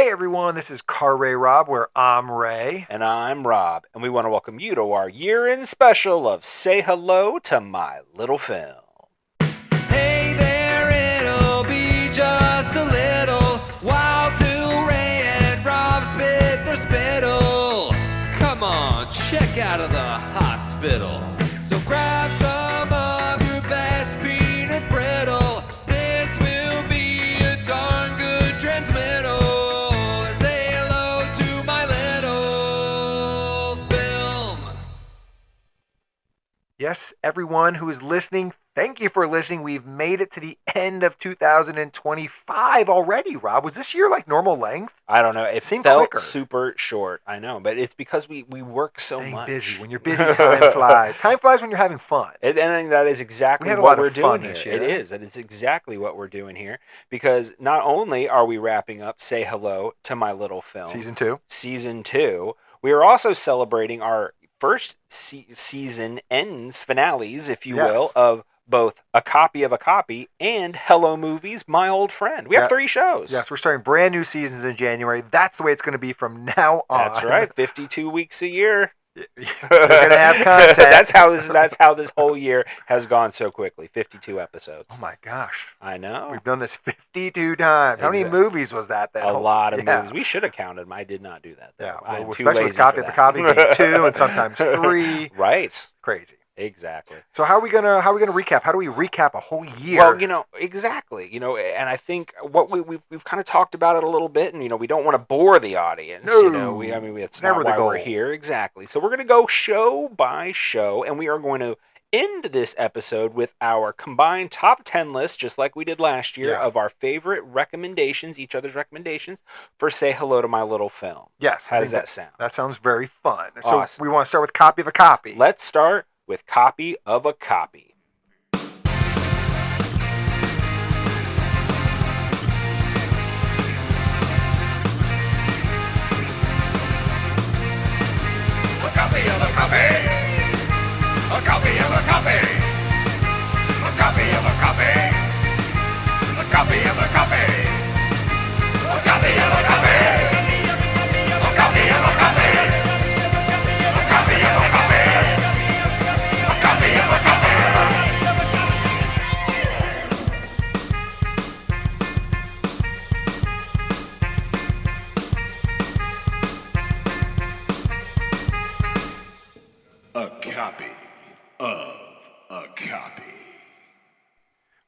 Hey everyone, this is CAR RAYROB, where I'm Ray. And I'm Rob, and we want to welcome you to our year-end special of Say Hello to My Little Film. Hey there, it'll be just a little while till Ray and Rob spit their spittle. Come on, check out of the hospital. So grab some of your best peanut brittle. This will be a darn good transmittal. And say hello to my little film. Yes, everyone who is listening, thank you for listening. We've made it to the end of 2025 already, Rob. Was this year like normal length? I don't know. It Seemed felt quicker. super short. I know, but it's because we work so Staying much. busy. When you're busy, time flies. Time flies when you're having fun. And that is exactly We had a what lot we're of fun doing this here. year. It is. That is exactly what we're doing here. Because not only are we wrapping up Say Hello to My Little Film. Season 2. We are also celebrating our first season ends, finales, if you will, of both A Copy of a Copy and Hello Movies, My Old Friend. We have 3 shows. Yes, we're starting brand new seasons in January. That's the way it's going to be from now on. That's right. 52 weeks a year. You're going to have content. That's how this whole year has gone so quickly. 52 episodes. Oh my gosh. I know. We've done this 52 times. How many movies was that? A lot of movies. We should have counted them. I did not do that, though. Yeah, well, especially with Copy of a Copy being 2 and sometimes 3. Right. Crazy. Exactly. So how are we gonna recap? How do we recap a whole year? Well, exactly. And I think what we've kind of talked about it a little bit, and we don't want to bore the audience. No, it's never not the why goal. We're here. Exactly. So we're gonna go show by show, and we are going to end this episode with our combined top 10 list, just like we did last year, of our favorite recommendations, each other's recommendations for Say Hello to My Little Film. Yes. How does that sound? That sounds very fun. Awesome. So we want to start with Copy of a Copy. Let's start with Copy of a Copy. A copy of a copy. A copy of a copy. A copy of a copy. A copy of a copy. A copy of a copy. A copy of a copy. A copy of a copy. A copy of a copy. A copy of a copy.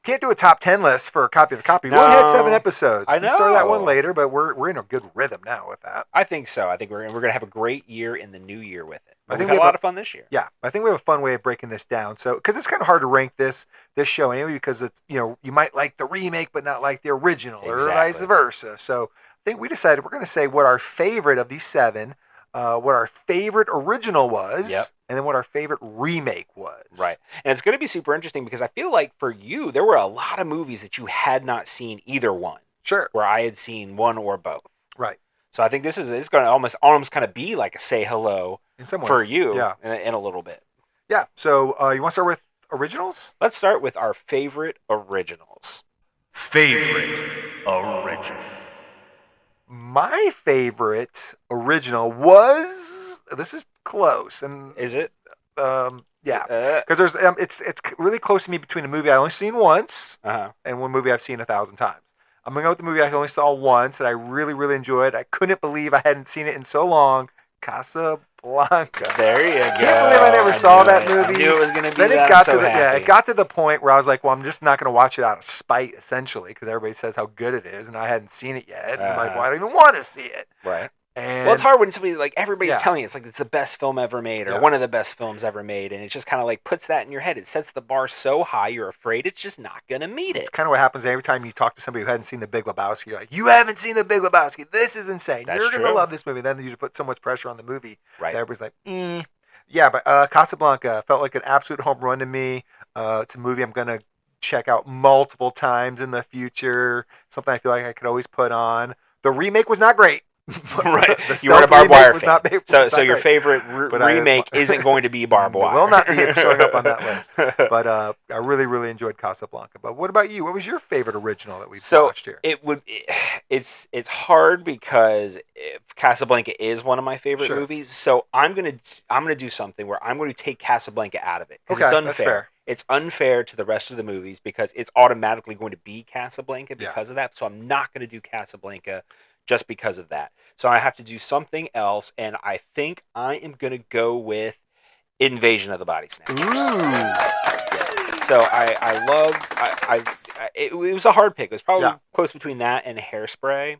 Can't do a top 10 list for a Copy of a Copy. No. We only had 7 episodes. I know. We started that one later, but we're in a good rhythm now with that. I think so. I think we're going to have a great year in the new year with it. I We've think had we a have lot of fun this year. Yeah, I think we have a fun way of breaking this down. So, because it's kind of hard to rank this show anyway, because it's you might like the remake but not like the original, or vice versa. So, I think we decided we're going to say what our favorite of these 7, what our favorite original was, and then what our favorite remake was. Right, and it's going to be super interesting because I feel like for you there were a lot of movies that you had not seen either one. Sure. Where I had seen one or both. Right. So I think it's going to almost kind of be like a Say Hello in some ways for you. Yeah. In a little bit. Yeah. So you want to start with originals? Let's start with our favorite originals. Favorite original. My favorite original was, this is close, and Is it? yeah, because there's it's really close to me between a movie I only seen once and one movie I've seen 1,000 times. I'm gonna go with the movie I only saw once that I really, really enjoyed. I couldn't believe I hadn't seen it in so long. Casablanca. There you go. I can't believe I never saw that movie. I knew it was going to be then that. it got I'm so to the happy. it got to the point where I was like, well, I'm just not going to watch it out of spite, essentially, because everybody says how good it is, and I hadn't seen it yet. And I'm like, well, I don't even want to see it. Right. And Well, it's hard when somebody everybody's Yeah. telling you it's like it's the best film ever made or Yeah. one of the best films ever made, and it just kind of like puts that in your head. It sets the bar so high you're afraid it's just not gonna meet It's it. kind of what happens every time you talk to somebody who hadn't seen The Big Lebowski. You're like, you haven't seen The Big Lebowski. This is insane. That's You're going to true. love this movie. Then you just put so much pressure on the movie. Right. That everybody's like, Yeah, but Casablanca felt like an absolute home run to me. It's a movie I'm going to check out multiple times in the future. Something I feel like I could always put on. The remake was not great. Right. The You weren't a Stealth barbed wire was fan. not made- was So not your great. favorite But I- remake isn't going to be barbed wire. Will not be showing up on that list. But I really, really enjoyed Casablanca. But what about you? What was your favorite original that we've watched here? It's hard because Casablanca is one of my favorite Sure. movies. So I'm gonna do something where I'm going to take Casablanca out of it because it's Okay, unfair. that's fair. It's unfair to the rest of the movies because it's automatically going to be Casablanca because of that. So I'm not going to do Casablanca just because of that. So I have to do something else, and I think I am going to go with Invasion of the Body Snatchers. Ooh. So it was a hard pick. It was probably Yeah. close between that and Hairspray,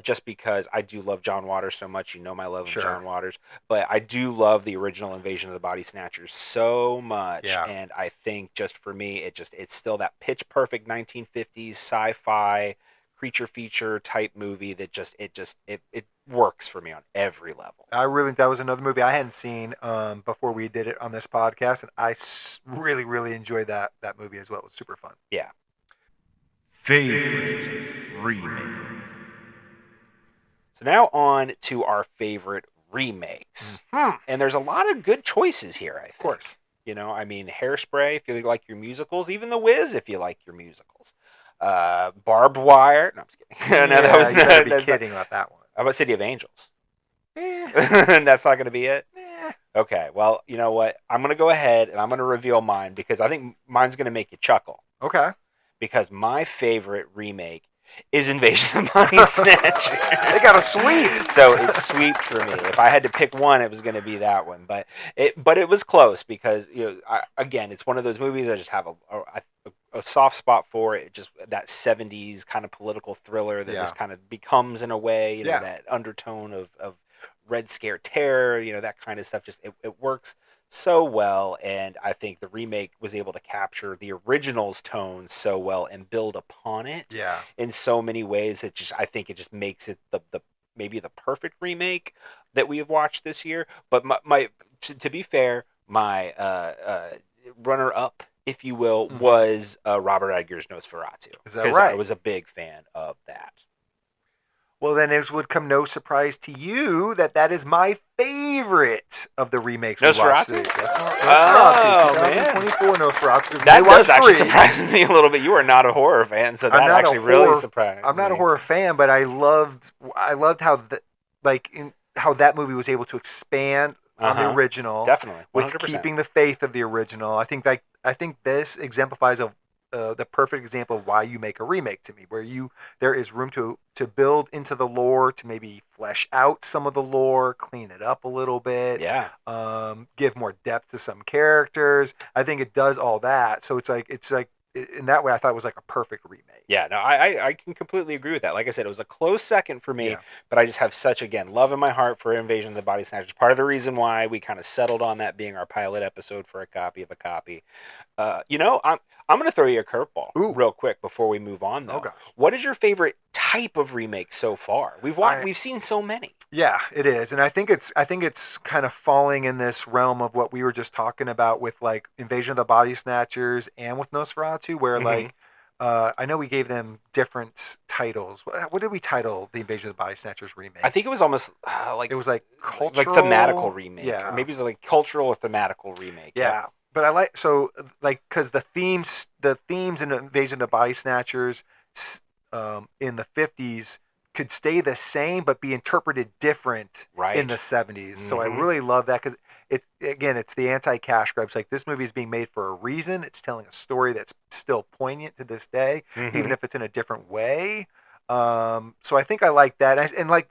just because I do love John Waters so much. You know my love Sure. of John Waters, but I do love the original Invasion of the Body Snatchers so much, Yeah. and I think just for me, it's still that pitch perfect 1950s sci-fi creature feature type movie that it works for me on every level. That was another movie I hadn't seen before we did it on this podcast, and I really, really enjoyed that movie as well. It was super fun. Yeah. Favorite remake. So now on to our favorite remakes. And there's a lot of good choices here, I think. Of course. You know, I mean, Hairspray, if you like your musicals, even The Wiz, if you like your musicals. Barbed Wire. No, I'm just kidding. No, that was you better be kidding about that one. How about City of Angels? Eh, That's not going to be it? eh. Okay, well, you know what? I'm going to go ahead and I'm going to reveal mine because I think mine's going to make you chuckle. Okay. Because my favorite remake is Invasion of the Body Snatchers. They got a sweep. So it's sweep for me. If I had to pick one, it was going to be that one. But it was close because again, it's one of those movies I just have a soft spot for. It just that 70s kind of political thriller that this kind of becomes in a way. You know, that undertone of Red Scare terror. You know, that kind of stuff. Just it works so well, and I think the remake was able to capture the original's tone so well and build upon it in so many ways. I think it just makes it the maybe the perfect remake that we have watched this year. But to be fair, my runner up, if you will, was Robert Eggers' Nosferatu. Is that right? I was a big fan of that. Well, then it would come no surprise to you that is my favorite of the remakes. Nosferatu? Yes, Nosferatu. 2024 Nosferatu. That does actually surprise me a little bit. You are not a horror fan, so that actually really surprised me. I'm not a horror fan, but I loved how how that movie was able to expand on the original. Definitely, 100%. With keeping the faith of the original. I think this exemplifies the perfect example of why you make a remake to me, where there is room to build into the lore, to maybe flesh out some of the lore, clean it up a little bit, give more depth to some characters. I think it does all that. So it's like in that way, I thought it was like a perfect remake. Yeah, no, I can completely agree with that. Like I said, it was a close second for me, but I just have such, again, love in my heart for Invasion of the Body Snatchers. Part of the reason why we kind of settled on that being our pilot episode for a copy of a copy. I'm going to throw you a curveball real quick before we move on, though. Oh, gosh. What is your favorite type of remake so far? We've seen so many. Yeah, it is, and I think it's kind of falling in this realm of what we were just talking about with like Invasion of the Body Snatchers and with Nosferatu, where like I know we gave them different titles. What did we title the Invasion of the Body Snatchers remake? I think it was almost it was like cultural, like thematical remake. Yeah, or maybe it was like cultural or thematical remake. Yeah. But I because the themes in Invasion of the Body Snatchers in the 50s could stay the same but be interpreted different in the 70s. So I really love that because it's the anti-cash grab. It's like this movie is being made for a reason. It's telling a story that's still poignant to this day, even if it's in a different way. So I think I like that, and like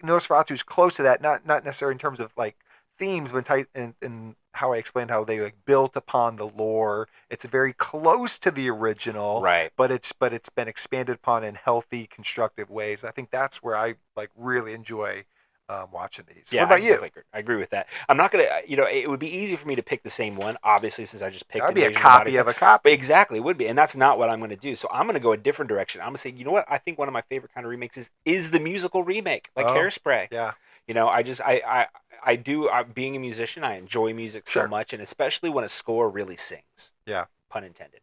Nosferatu is close to that, not necessarily in terms of like themes, but in how I explained how they like built upon the lore. It's very close to the original, right? But it's been expanded upon in healthy, constructive ways. I think that's where I like really enjoy watching these. Yeah, what about you? I agree with that. I'm not gonna, it would be easy for me to pick the same one, obviously, since I just picked. That'd be a copy of a copy. But exactly, it would be, and that's not what I'm going to do. So I'm going to go a different direction. I'm going to say, you know what? I think one of my favorite kind of remakes is the musical remake, like Hairspray. Yeah. Being a musician, I enjoy music so much, and especially when a score really sings. Yeah. pun intended.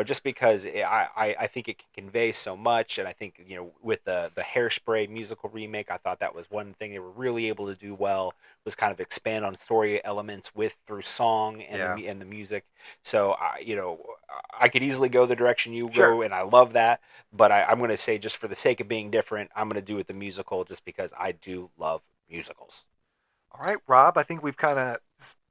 Just because I think it can convey so much, and I think with the Hairspray musical remake, I thought that was one thing they were really able to do well, was kind of expand on story elements through song and the music. So I could easily go the direction you go, and I love that. But I'm going to say, just for the sake of being different, I'm going to do it the musical, just because I do love musicals. All right, Rob, I think we've kind of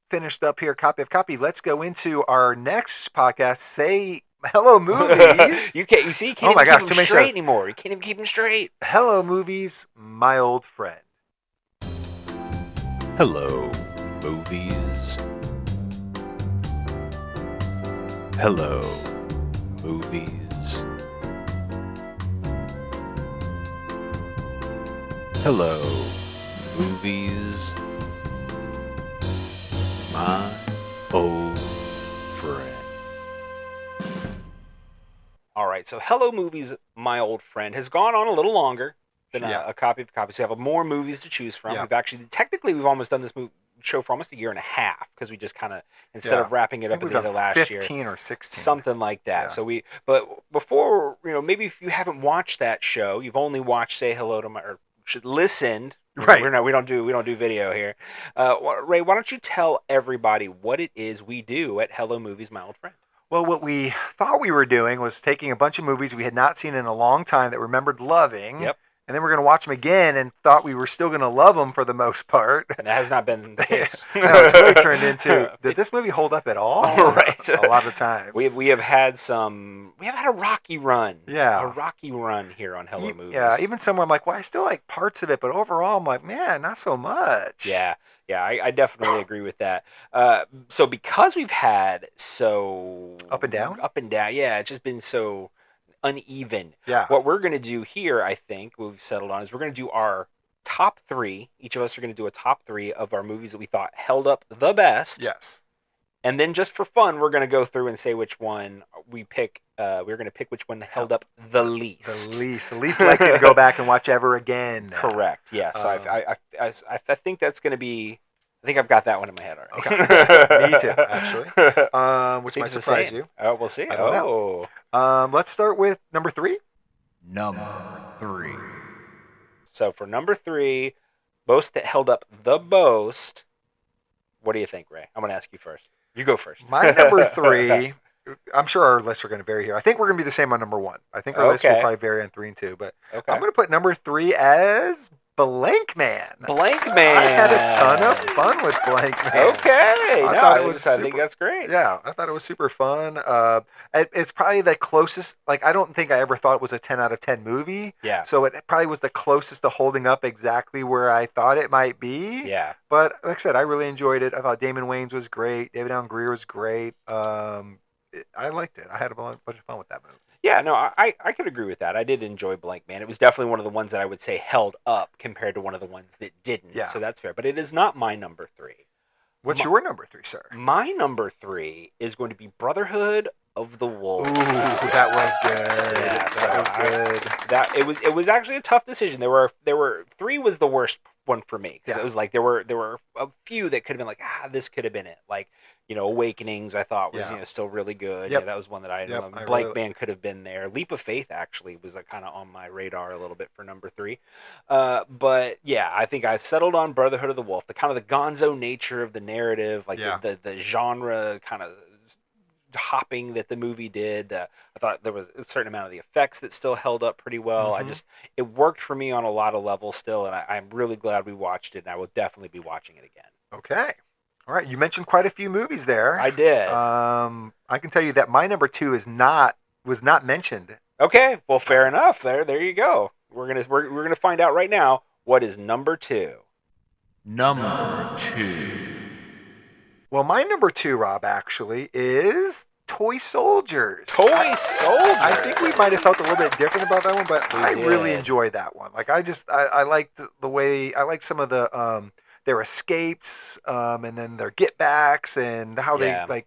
finished up here, copy of copy. Let's go into our next podcast. Say hello, movies. You can't even keep them straight anymore. You can't even keep them straight. Hello, movies, my old friend. Hello, movies. Hello, movies. Hello, movies. My old friend. All right, so Hello Movies, My Old Friend has gone on a little longer than a copy of copy. So you have more movies to choose from. We've almost done this show for almost a year and a half, because we just kind of, instead of wrapping it up at the end of last 15 or 16. Something like that. Yeah. But before, maybe if you haven't watched that show, you've only watched Say Hello to My, or should listened. Right. We don't do video here. Ray, why don't you tell everybody what it is we do at Hello Movies, My Old Friend? Well, what we thought we were doing was taking a bunch of movies we had not seen in a long time that we remembered loving. Yep. And then we're going to watch them again and thought we were still going to love them for the most part. And that has not been the case. No, it's really turned into, did this movie hold up at all? Right. A lot of times. We have had a rocky run. Yeah. A rocky run here on Hello Movies. Yeah, even somewhere I'm like, well, I still like parts of it, but overall I'm like, man, not so much. Yeah, I definitely agree with that. So because we've had so... Up and down, yeah, it's just been so uneven. Yeah. What we're going to do here, I think, what we've settled on, is we're going to do our top 3. Each of us are going to do a top 3 of our movies that we thought held up the best. Yes. And then just for fun, we're going to go through and say which one we pick. We're going to pick which one held up the least. The least likely to go back and watch ever again. Correct. Yeah. So I think that's going to be... I think I've got that one in my head already. Okay. Me too, actually. Which might surprise you. Oh, we'll see. I don't know. Let's start with number 3. Number 3. So for number 3, most that held up the most, what do you think, Ray? I'm going to ask you first. You go first. My number 3, I'm sure our lists are going to vary here. I think we're going to be the same on number 1. I think our lists will probably vary on 3 and 2. But I'm going to put number 3 as Blank Man. Blank Man. I had a ton of fun with Blank Man. Okay. I think that's great. Yeah, I thought it was super fun. It's probably the closest, like, I don't think I ever thought it was a 10 out of 10 movie. Yeah. So it probably was the closest to holding up exactly where I thought it might be. Yeah. But like I said, I really enjoyed it. I thought Damon Wayans was great. David Allen Greer was great. I liked it. I had a bunch of fun with that movie. Yeah, no, I could agree with that. I did enjoy Blank Man. It was definitely one of the ones that I would say held up compared to one of the ones that didn't. Yeah. So that's fair. But it is not my number 3. What's your number 3, sir? My number 3 is going to be Brotherhood of the Wolf. Ooh, that was good. Yeah, that was good. It was actually a tough decision. There were 3 was the worst one for me, because it was like there were a few that could have been like, this could have been it. Like, Awakenings, I thought was still really good. Yep. Yeah, that was one that I Yep, Blank Man could have been there. Leap of Faith actually was kind of on my radar a little bit for number 3. But yeah, I think I settled on Brotherhood of the Wolf. The kind of the gonzo nature of the narrative, like the genre kind of hopping that the movie did. I thought there was a certain amount of the effects that still held up pretty well. Mm-hmm. It worked for me on a lot of levels still, and I'm really glad we watched it, and I will definitely be watching it again. Okay. All right. You mentioned quite a few movies there. I did. I can tell you that my number 2 was not mentioned. Okay. Well, fair enough. There you go. We're gonna find out right now what is number 2. Number 2. Well, my number 2, Rob, actually is Toy Soldiers. Toy Soldiers. I think we might have felt a little bit different about that one, but I really enjoyed that one. Like, I liked the way, I liked some of the their escapes, and then their get backs, and how they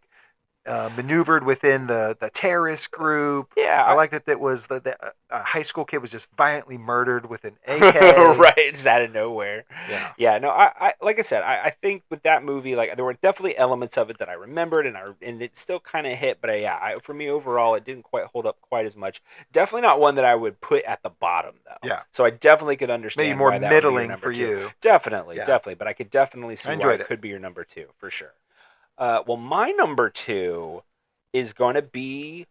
maneuvered within the terrorist group. Yeah, I like that it was the high school kid was just violently murdered with an AK. Right, just out of nowhere. Yeah. Yeah, no, I like I said, I think with that movie, like there were definitely elements of it that I remembered, and it still kind of hit, but for me overall, it didn't quite hold up quite as much. Definitely not one that I would put at the bottom though. Yeah. So I definitely could understand Maybe more why that would be your middling number for two. you. Definitely, Yeah. definitely, but I could definitely see why it could be your number two for sure. Well, my number two is going to be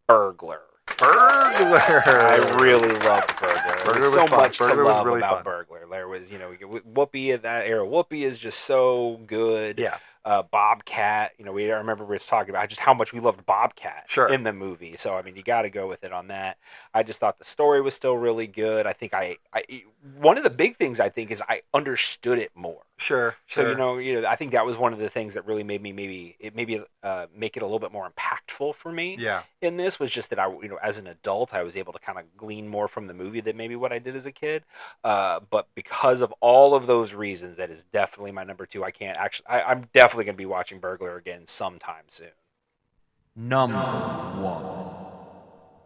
Burglar. I really loved Burglar. There was so much to love about Burglar. There was, Whoopi at that era. Whoopi is just so good. Yeah. Bobcat, I remember we was talking about just how much we loved Bobcat in the movie. So, I mean, you got to go with it on that. I just thought the story was still really good. I think one of the big things I think is I understood it more. Sure. So, I think that was one of the things that really made me make it a little bit more impactful for me. Yeah. In this was just that as an adult, I was able to kind of glean more from the movie than maybe what I did as a kid. But because of all of those reasons, that is definitely my number two. I'm definitely going to be watching Burglar again sometime soon. Number one.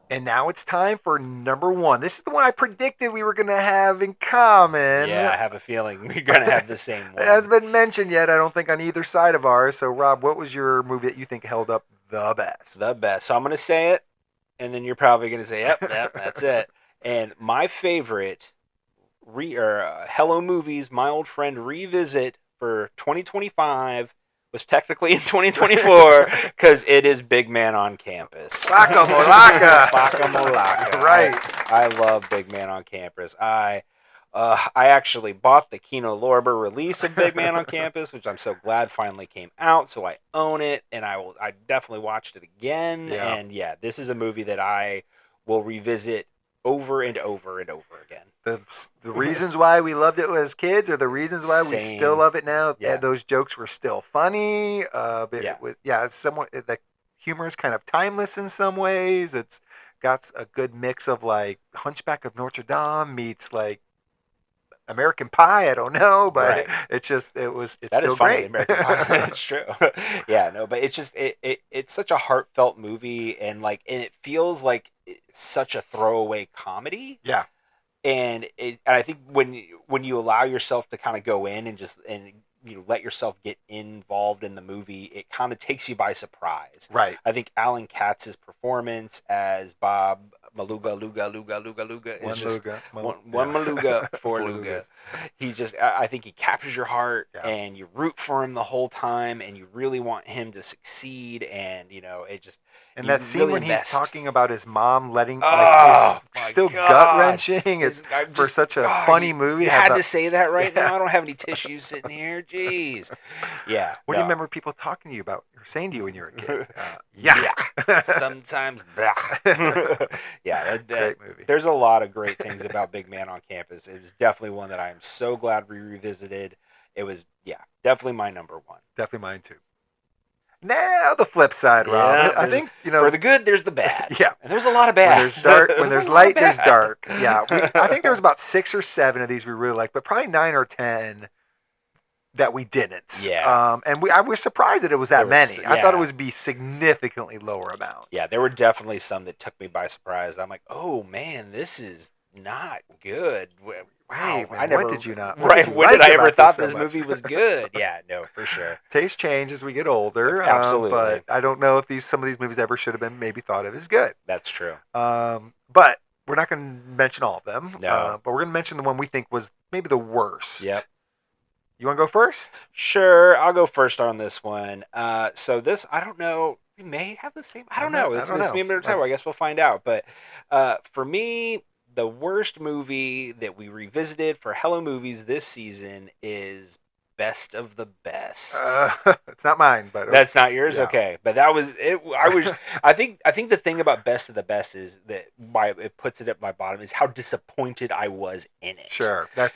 And now it's time for number one. This is the one I predicted we were going to have in common. Yeah, I have a feeling we're going to have the same one. It hasn't been mentioned yet, I don't think, on either side of ours. So, Rob, what was your movie that you think held up the best? The best. So I'm going to say it, and then you're probably going to say, yep, that's it. And my favorite Hello Movies, My Old Friend Revisit for 2025 was technically in 2024 because it is Big Man on Campus. Faka Molaka. Right. I love Big Man on Campus. I actually bought the Kino Lorber release of Big Man on Campus, which I'm so glad finally came out. So I own it, and I definitely watched it again. Yeah. And this is a movie that I will revisit over and over and over again. The reasons why we loved it as kids are the reasons why we still love it now. Yeah. Those jokes were still funny. The humor is kind of timeless in some ways. It's got a good mix of like Hunchback of Notre Dame meets like American Pie. I don't know, but it's still great. American Pie. It's true. But it's just it's such a heartfelt movie, and it feels like such a throwaway comedy. Yeah. And I think when you allow yourself to kind of go in and let yourself get involved in the movie, it kind of takes you by surprise. Right. I think Alan Katz's performance as Bob Maluga is just one Maluga, four Lugas. He just, I think he captures your heart, and you root for him the whole time, and you really want him to succeed, and it just. And that scene when he's talking about his mom letting, still God. Gut-wrenching. It's for such a funny movie. You had to say that right now. I don't have any tissues sitting here. Jeez. Yeah. What do you remember people talking to you about or saying to you when you were a kid? Sometimes. Great movie. There's a lot of great things about Big Man on Campus. It was definitely one that I am so glad we revisited. It was, definitely my number one. Definitely mine too. Now the flip side, Rob. I think for the good, there's the bad. Yeah, and there's a lot of bad. When there's dark, when there's light, there's dark. Yeah, I think there was about 6 or 7 of these we really liked, but probably 9 or 10 that we didn't. Yeah. I was surprised that it was that many. I thought it would be significantly lower amounts. Yeah, there were definitely some that took me by surprise. I'm like, oh man, this is not good. Wow, what did you not? Right, when did I ever thought this movie was good? Yeah, no, for sure. Taste change as we get older. Absolutely. But I don't know if some of these movies ever should have been maybe thought of as good. That's true. But we're not going to mention all of them. No. But we're going to mention the one we think was maybe the worst. Yep. You want to go first? Sure, I'll go first on this one. So this, I don't know. We may have the same. I don't know. This may be a better time. I guess we'll find out. But for me, the worst movie that we revisited for Hello Movies this season is Best of the Best. It's not mine, but that's not yours. Yeah. Okay, but that was it. I think the thing about Best of the Best is that why it puts it at my bottom is how disappointed I was in it. Sure, that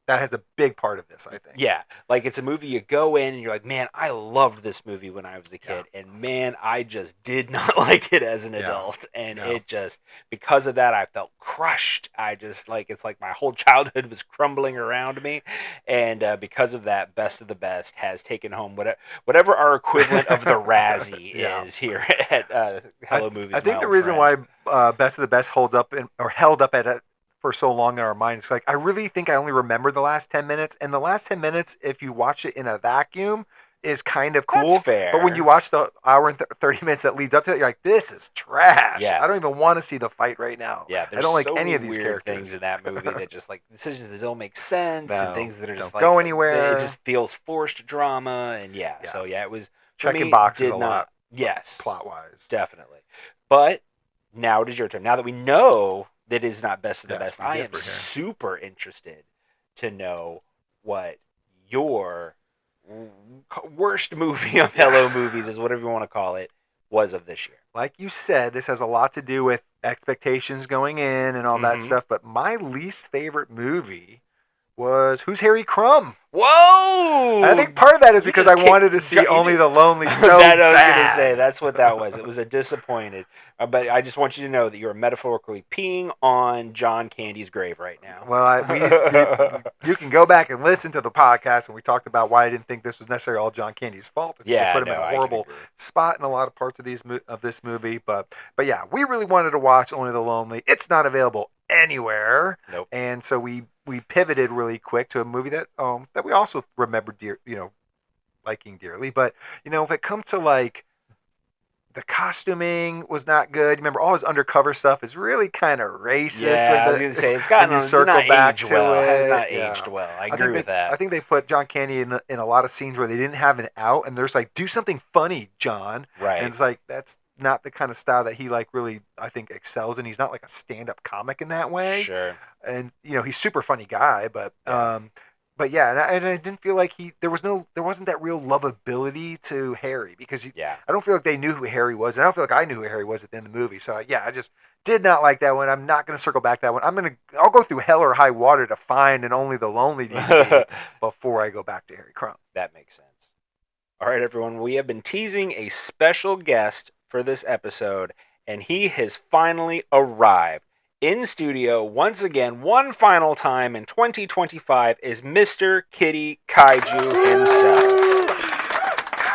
that has a big part of this, I think. Yeah, like it's a movie you go in and you're like, man, I loved this movie when I was a kid, and man, I just did not like it as an adult, and it just, because of that, I felt crushed. I just it's like my whole childhood was crumbling around me, and because of that, Best of the Best has taken home whatever our equivalent of the Razzie is here at Hello Movies. I think the reason why Best of the Best held up at for so long in our minds, like I really think I only remember the last 10 minutes, and the last 10 minutes, if you watch it in a vacuum, is kind of cool. That's fair. But when you watch the hour and 30 minutes that leads up to it, you're like, this is trash. Yeah. I don't even want to see the fight right now. Yeah, I don't like any of these weird characters. things in that movie that just like decisions that don't make sense and things that are just don't go anywhere. It just feels forced drama, and so it was checking boxes a lot. Yes, plot wise, definitely. But now it is your turn. Now that we know that it is not Best of the Best, I am super interested to know what your worst movie of Hello Movies, is whatever you want to call it, was of this year. Like you said, this has a lot to do with expectations going in and all that stuff, but my least favorite movie was Who's Harry Crumb? Whoa! I think part of that is because I wanted to see Only the Lonely so bad. I was going to say, that's what that was. It was a disappointed. But I just want you to know that you're metaphorically peeing on John Candy's grave right now. Well, you can go back and listen to the podcast, and we talked about why I didn't think this was necessarily all John Candy's fault. They put him in a horrible spot in a lot of parts of this movie. But yeah, we really wanted to watch Only the Lonely. It's not available anywhere. Nope. And so we pivoted really quick to a movie that we also remember liking dearly. But if it comes to like the costuming was not good. Remember, all his undercover stuff is really kind of racist. Yeah, I was going to say, it's gotten aged well. It has not aged well. I agree with that. I think they put John Candy in a lot of scenes where they didn't have an out, and there's like, do something funny, John. Right. And it's like, that's not the kind of style that he like really, I think, excels in. He's not like a stand-up comic in that way. Sure. And he's a super funny guy, but yeah, and I didn't feel like there wasn't that real lovability to Harry, because I don't feel like they knew who Harry was, and I don't feel like I knew who Harry was at the end of the movie. So yeah, I just did not like that one. I'm not going to circle back that one. I'll go through hell or high water to find an Only the Lonely DVD before I go back to Harry Crumb. That makes sense. All right, everyone, we have been teasing a special guest for this episode, and he has finally arrived. In studio, once again, one final time in 2025, is Mr. Kitty Kaiju himself.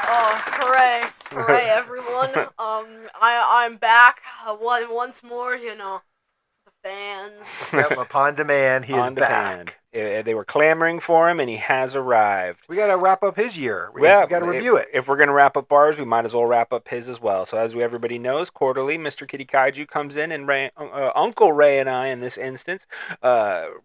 Oh, hooray. Hooray, everyone. I'm back once more, the fans. Yep, upon demand, he is back. They were clamoring for him, and he has arrived. We got to wrap up his year. We got to review it. If we're going to wrap up ours, we might as well wrap up his as well. So as everybody knows, quarterly, Mr. Kitty Kaiju comes in, and Uncle Ray and I, in this instance,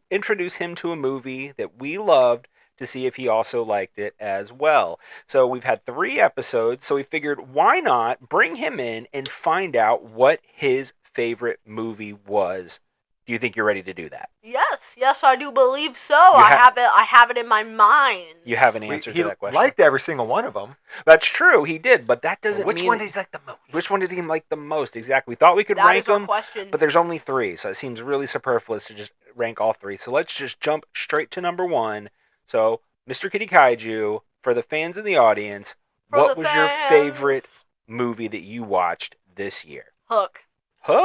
introduce him to a movie that we loved, to see if he also liked it as well. So we've had 3 episodes, so we figured, why not bring him in and find out what his favorite movie was. Do you think you're ready to do that? Yes, I do believe so. I have it in my mind. You have an answer to that question? He liked every single one of them. That's true, he did, but that doesn't mean... Which one did he like the most? Which one did he like the most? Exactly. We thought we could rank them, question. But there's only 3, so it seems really superfluous to just rank all 3. So let's just jump straight to number 1. So, Mr. Kitty Kaiju, for the fans in the audience, what was your favorite movie that you watched this year? Hook. Oh,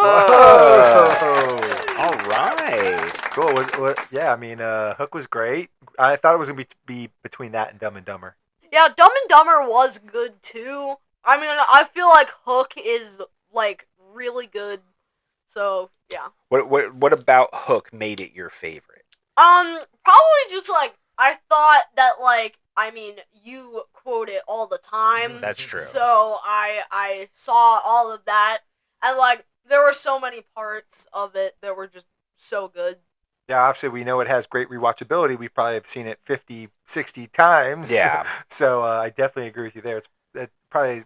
all right. Cool. Hook was great. I thought it was going to be between that and Dumb and Dumber. Yeah, Dumb and Dumber was good too. I mean, I feel like Hook is like really good. So yeah. What about Hook made it your favorite? Probably just like I thought that you quote it all the time. That's true. So I saw all of that, and there were so many parts of it that were just so good. Yeah, obviously we know it has great rewatchability. We probably have seen it 50, 60 times. Yeah. So I definitely agree with you there. It's probably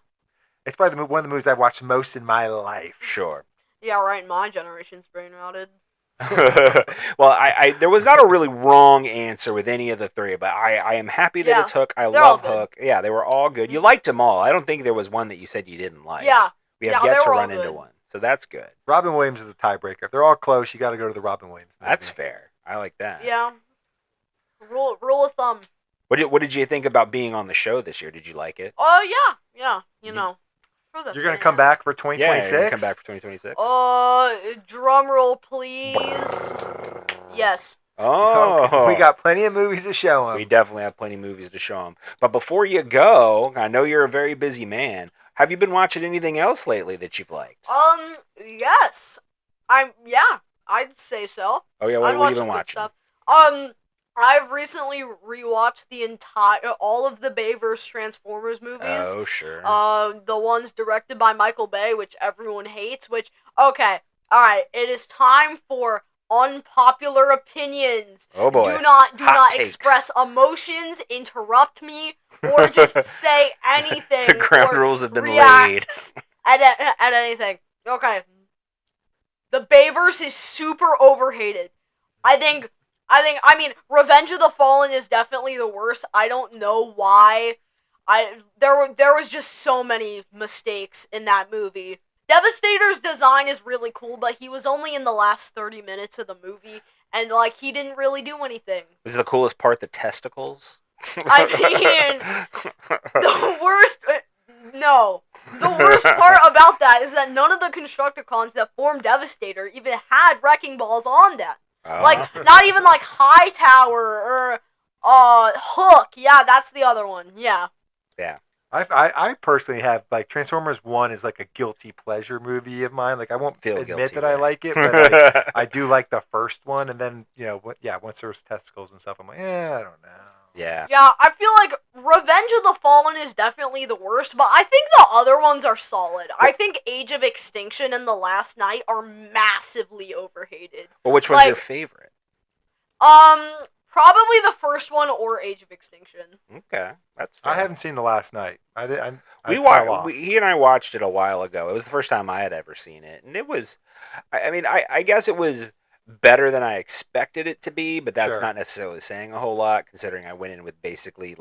one of the movies I've watched most in my life. Sure. Yeah, right. My generation's brain rotted. Well, there was not a really wrong answer with any of the 3, but I am happy that it's Hook. I love Hook. Yeah, they were all good. You liked them all. I don't think there was one that you said you didn't like. Yeah. We have yet to run into one. So that's good. Robin Williams is a tiebreaker. If they're all close, you got to go to the Robin Williams movie. That's fair. I like that. Yeah. Rule of thumb. What did you think about being on the show this year? Did you like it? Oh yeah. You know, for the You're gonna come back for 2026. Yeah, you're gonna come back for 2026. Drum roll, please. Yes. Oh, we got plenty of movies to show them. We definitely have plenty of movies to show them. But before you go, I know you're a very busy man. Have you been watching anything else lately that you've liked? Yes. I'd say so. Oh yeah, what have you been watching? Stuff. I've recently rewatched all of the Bayverse Transformers movies. Oh sure. The ones directed by Michael Bay, which everyone hates. Okay, all right. It is time for unpopular opinions. Oh boy. Do not takes. express emotions, interrupt me, or just say anything. The ground rules have been react laid. At anything. Okay. The Bayverse is super overhated. I mean, Revenge of the Fallen is definitely the worst. I don't know why. There was just so many mistakes in that movie. Devastator's design is really cool, but he was only in the last 30 minutes of the movie, and he didn't really do anything. Was the coolest part the testicles? I mean, the worst part about that is that none of the Constructicons that formed Devastator even had wrecking balls on them. Not even Hightower or Hook. Yeah, that's the other one. Yeah. Yeah. I personally have Transformers 1 is a guilty pleasure movie of mine. I won't admit that I like it, but I do like the first one. And then once there's testicles and stuff, I'm like, I don't know. Yeah. Yeah, I feel like Revenge of the Fallen is definitely the worst, but I think the other ones are solid. I think Age of Extinction and The Last Night are massively overhated. Well, which one's your favorite? Probably the first one or Age of Extinction. Okay, that's fair. I haven't seen The Last Night. He and I watched it a while ago. It was the first time I had ever seen it, and it was, I guess it was better than I expected it to be, but that's not necessarily saying a whole lot, considering I went in with basically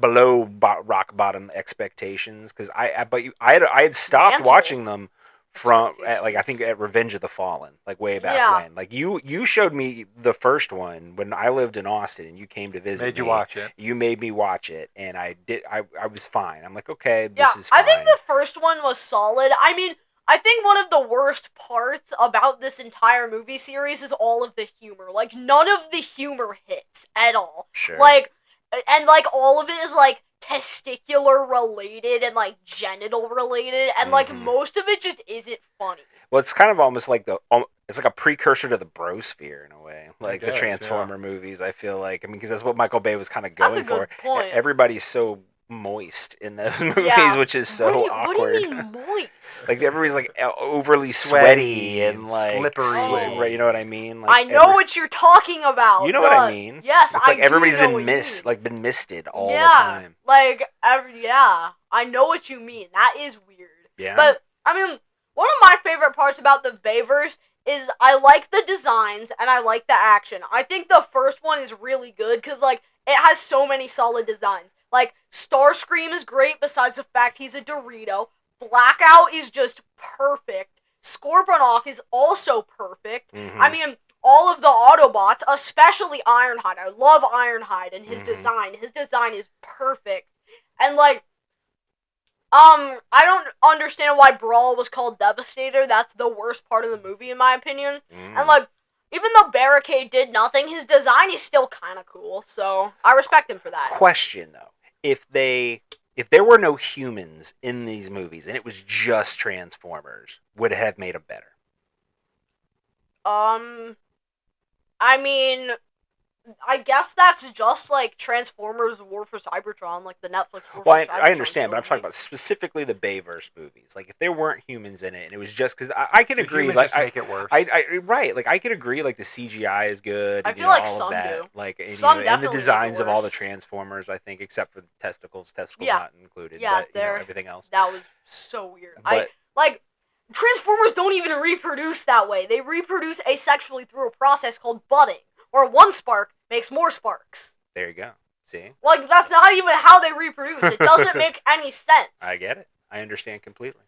below rock bottom expectations, because I had stopped watching them from I think at Revenge of the Fallen, way back when. You showed me the first one when I lived in Austin, and you came to visit. Made you watch it. You made me watch it, and I did. I was fine. I'm like, okay, this is fine. I think the first one was solid. I mean, I think one of the worst parts about this entire movie series is all of the humor. None of the humor hits at all. Sure. All of it is testicular related and genital related, and most of it just isn't funny. Well, it's kind of almost it's like a precursor to the brosphere in a way, the Transformer movies. I feel because that's what Michael Bay was kind of going for. That's a good point. Everybody's so moist in those movies, which is so awkward. What do you mean moist? Everybody's overly sweaty and slippery. You know what I mean? I know what you're talking about. You know what I mean? Yes, it's everybody's been misted all the time. I know what you mean. That is weird. Yeah. But I mean, one of my favorite parts about the Bayverse is I like the designs and I like the action. I think the first one is really good because it has so many solid designs. Starscream is great besides the fact he's a Dorito. Blackout is just perfect. Scorponok is also perfect. Mm-hmm. I mean, all of the Autobots, especially Ironhide. I love Ironhide and his design. His design is perfect. And I don't understand why Brawl was called Devastator. That's the worst part of the movie in my opinion. And even though Barricade did nothing, his design is still kind of cool. So I respect him for that. Question though. If there were no humans in these movies and it was just Transformers, would it have made them better? I mean, I guess that's just Transformers War for Cybertron, the Netflix War for Cybertron. I understand, but I'm talking about specifically the Bayverse movies. If there weren't humans in it, and it was just because I could agree, just make it worse. I could agree, the CGI is good. I and, feel like all some of that. do. Some and the designs make it of all the worse. Transformers, I think, except for the testicles Yeah. not included. Yeah, but everything else. That was so weird. But, Transformers don't even reproduce that way. They reproduce asexually through a process called budding, where one spark makes more sparks. There you go. See? That's not even how they reproduce. It doesn't make any sense. I get it. I understand completely.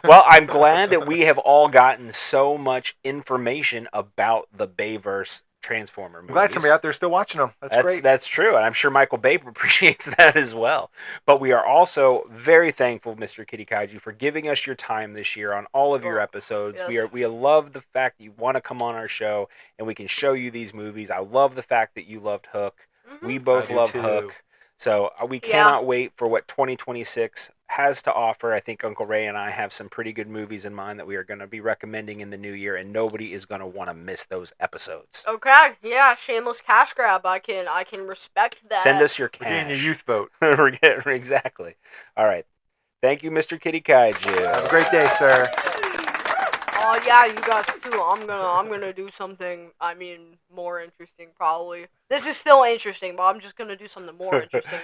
Well, I'm glad that we have all gotten so much information about the Bayverse Transformer movies. I'm glad somebody out there is still watching them. That's great. That's true, and I'm sure Michael Bay appreciates that as well. But we are also very thankful, Mr. Kitty Kaiju, for giving us your time this year on all of your episodes. Yes. We love the fact that you want to come on our show and we can show you these movies. I love the fact that you loved Hook. Mm-hmm. We both love Hook. So we cannot wait for what 2026 has to offer. I think Uncle Ray and I have some pretty good movies in mind that we are going to be recommending in the new year, and nobody is going to want to miss those episodes. Okay, yeah, shameless cash grab. I can respect that. Send us your cash. We're getting your youth vote. Exactly. All right. Thank you, Mr. Kitty Kaiju. Have a great day, sir. Oh yeah, you guys too. I'm gonna do something. I mean, more interesting probably. This is still interesting, but I'm just gonna do something more interesting.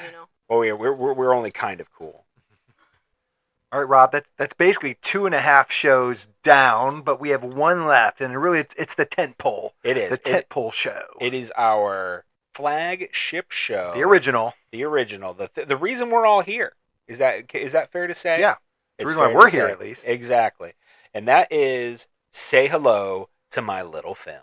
Oh yeah, we're only kind of cool. All right, Rob. That's basically 2.5 shows down, but we have one left, and really it's the tent pole. It is the tent pole show. It is our flagship show. The original. The original. The reason we're all here is that fair to say? Yeah. It's the reason why we're here, at least. Exactly. And that is Say Hello to My Little Film.